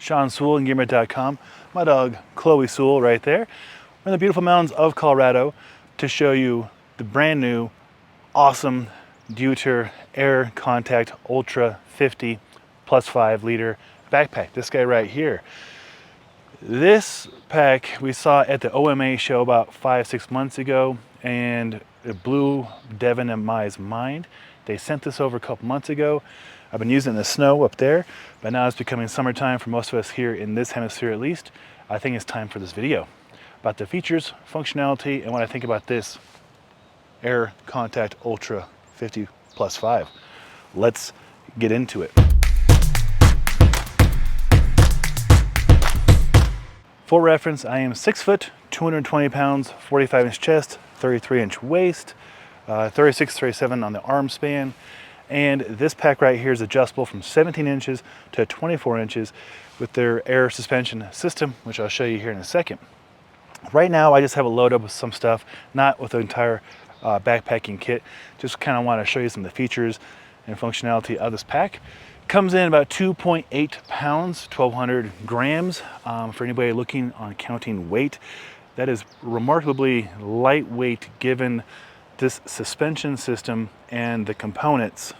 Sean Sewell, Engearment.com. My dog, Chloe Sewell, right there. We're in the beautiful mountains of Colorado to show you the brand new, awesome Deuter AirContact Ultra 50 plus 5 liter backpack. This guy right here. This pack we saw at the OMA show about 5-6 months ago, and it blew Devin and Mai's mind. They sent this over a couple months ago. I've been using it in the snow up there, but now it's becoming summertime for most of us here in this hemisphere at least. I think it's time for this video about the features, functionality, and what I think about this AirContact Ultra 50 plus 5. Let's get into it. For reference, I am 6 foot, 220 pounds, 45-inch chest, 33-inch waist, 36-37 on the arm span. And this pack right here is adjustable from 17 inches to 24 inches with their air suspension system, which I'll show you here in a second. Right now, I just have a load up with some stuff, not with the entire backpacking kit. Just kind of want to show you some of the features and functionality of this pack. Comes in about 2.8 pounds, 1,200 grams. For anybody looking on counting weight, that is remarkably lightweight given this suspension system and the components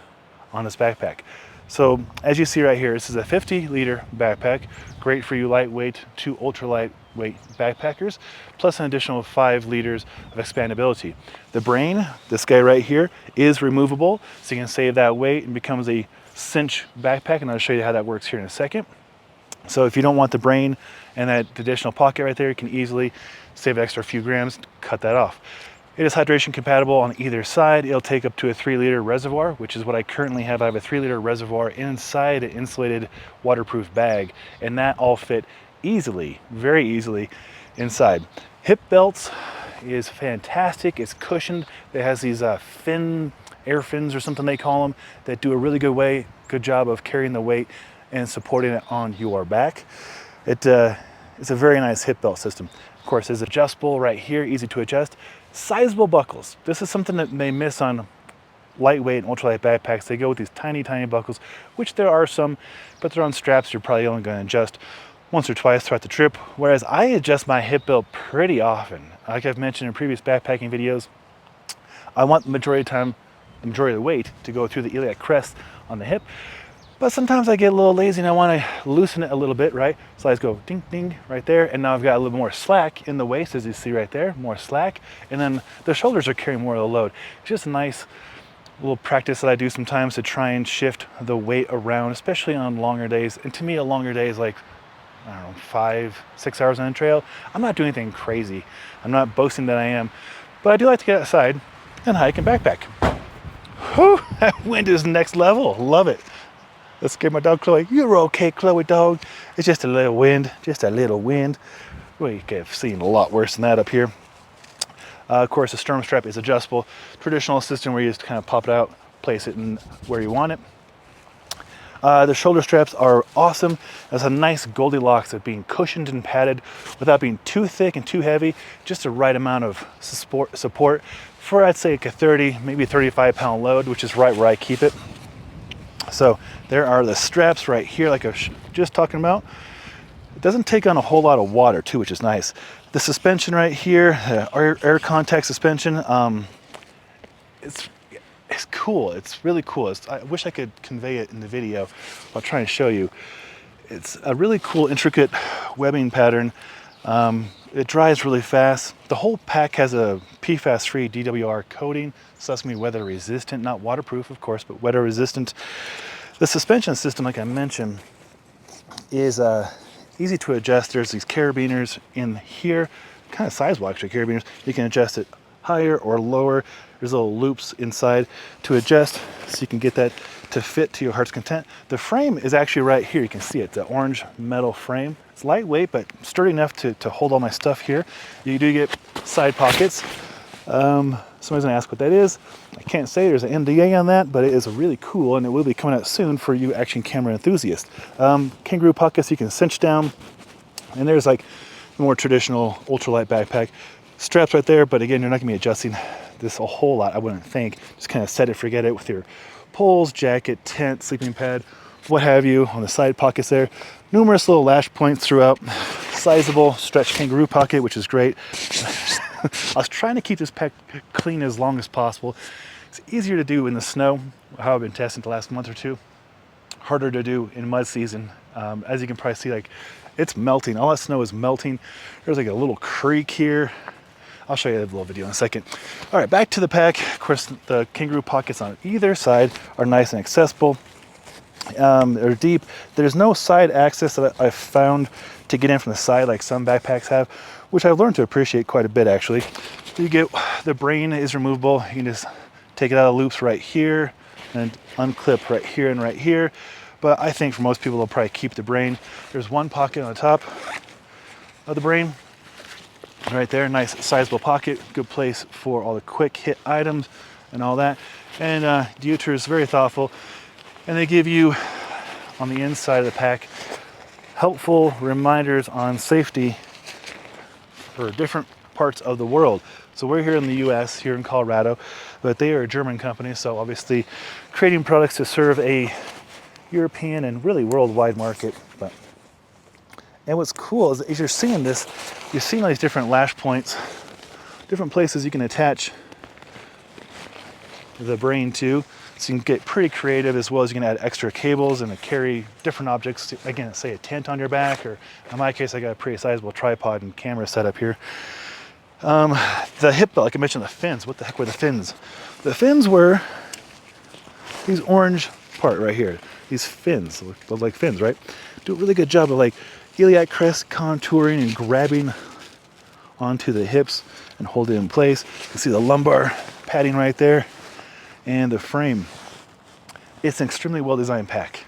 on this backpack. So as you see right here, this is a 50-liter backpack, great for you lightweight to ultra lightweight backpackers, plus an additional 5 liters of expandability. The brain, this guy right here, is removable, so you can save that weight and becomes a cinch backpack, and I'll show you how that works here in a second. So if you don't want the brain and that additional pocket right there, you can easily save an extra few grams, cut that off. It is hydration compatible on either side. It'll take up to a 3-liter reservoir, which is what I currently have. I have a 3-liter reservoir inside an insulated waterproof bag, and that all fit easily, very easily inside. Hip belts is fantastic. It's cushioned. It has these air fins or something they call them, that do a really good job of carrying the weight and supporting it on your back. It's a very nice hip belt system. Of course, it's adjustable right here, easy to adjust. Sizable buckles. This is something that they miss on lightweight and ultralight backpacks. They go with these tiny buckles, which there are some, but they're on straps. You're probably only going to adjust once or twice throughout the trip, whereas I adjust my hip belt pretty often. Like I've mentioned in previous backpacking videos, I want the majority of the weight to go through the iliac crest on the hip. But sometimes I get a little lazy and I want to loosen it a little bit, right? So I just go ding, ding right there. And now I've got a little more slack in the waist, as you see right there, more slack. And then the shoulders are carrying more of the load. It's just a nice little practice that I do sometimes to try and shift the weight around, especially on longer days. And to me, a longer day is like, I don't know, 5-6 hours on a trail. I'm not doing anything crazy. I'm not boasting that I am, but I do like to get outside and hike and backpack. Whew, that wind is next level. Love it. That scared my dog Chloe. You're okay, Chloe dog. It's just a little wind, just a little wind. We could have seen a lot worse than that up here. Of course, the sternum strap is adjustable. Traditional system where you just kind of pop it out, place it in where you want it. The shoulder straps are awesome. There's a nice Goldilocks of being cushioned and padded without being too thick and too heavy. Just the right amount of support for, I'd say, like a 30, maybe 35 pound load, which is right where I keep it. So there are the straps right here, like I was just talking about. It doesn't take on a whole lot of water too, which is nice. The suspension right here, air contact suspension, it's cool. It's really cool. I wish I could convey it in the video. I'll try and show you. It's a really cool, intricate webbing pattern. It dries really fast. The whole pack has a PFAS-free DWR coating, so that's going to be weather resistant, not waterproof, of course, but weather resistant. The suspension system, like I mentioned, is easy to adjust. There's these carabiners in here, kind of sizable actually, carabiners. You can adjust it higher or lower. There's little loops inside to adjust, so you can get that to fit to your heart's content. The frame is actually right here. You can see it, the orange metal frame. It's lightweight, but sturdy enough to hold all my stuff here. You do get side pockets. Somebody's gonna ask what that is. I can't say, there's an NDA on that, but it is really cool, and it will be coming out soon for you action camera enthusiasts. Kangaroo pockets you can cinch down, and there's like the more traditional ultralight backpack. Straps right there, but again, you're not gonna be adjusting this a whole lot, I wouldn't think. Just kind of set it, forget it with your poles, jacket, tent, sleeping pad, what have you on the side pockets there. Numerous little lash points throughout. Sizable stretch kangaroo pocket, which is great. I was trying to keep this pack clean as long as possible. It's easier to do in the snow, how I've been testing the last month or two. Harder to do in mud season. As you can probably see, like, it's melting. All that snow is melting. There's like a little creek here. I'll show you the little video in a second. All right, back to the pack. Of course, the kangaroo pockets on either side are nice and accessible. They're deep. There's no side access that I've found to get in from the side like some backpacks have, which I've learned to appreciate quite a bit actually. You get, the brain is removable. You can just take it out of the loops right here and unclip right here and right here. But I think for most people, they'll probably keep the brain. There's one pocket on the top of the brain. Right there, nice sizable pocket, good place for all the quick hit items and all that. And Deuter is very thoughtful, and they give you on the inside of the pack helpful reminders on safety for different parts of the world. So we're here in the US, here in Colorado, but they are a German company, so obviously creating products to serve a European and really worldwide market. And what's cool is as you're seeing this, you're seeing all these different lash points, different places you can attach the brain to. So you can get pretty creative, as well as you can add extra cables and carry different objects. Again, say a tent on your back, or in my case, I got a pretty sizable tripod and camera setup here. The hip belt, like I mentioned, the fins. What the heck were the fins? The fins were these orange part right here. These fins, look like fins, right? Do a really good job of like iliac crest contouring and grabbing onto the hips and hold it in place. You can see the lumbar padding right there and the frame. It's an extremely well designed pack.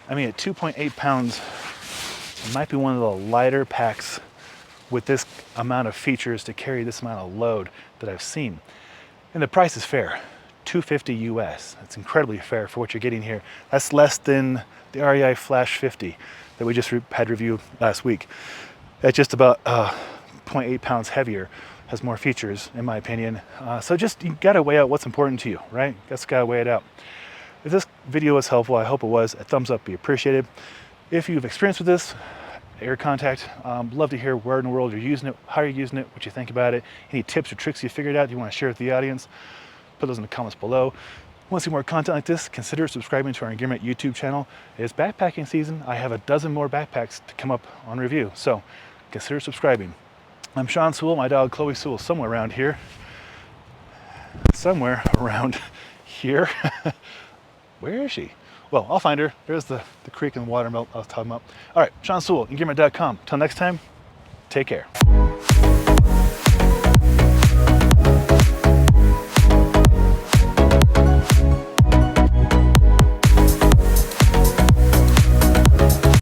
I mean, at 2.8 pounds, it might be one of the lighter packs with this amount of features to carry this amount of load that I've seen. And the price is fair, $250 US. It's incredibly fair for what you're getting here. That's less than the REI Flash 50 that we just had reviewed last week. It's just about 0.8 pounds heavier, has more features in my opinion. So just, you gotta weigh out what's important to you, right? Just gotta weigh it out. If this video was helpful, I hope it was, a thumbs up be appreciated. If you've experienced with this, AirContact, love to hear where in the world you're using it, how you're using it, what you think about it, any tips or tricks you figured out you wanna share with the audience, put those in the comments below. Want to see more content like this? Consider subscribing to our Engearment YouTube channel. It's backpacking season. I have a dozen more backpacks to come up on review, so consider subscribing. I'm Sean Sewell. My dog Chloe Sewell somewhere around here. Somewhere around here. Where is she? Well, I'll find her. There's the creek and water melt I was talking about. All right, Sean Sewell, Engearment.com. Till next time, take care.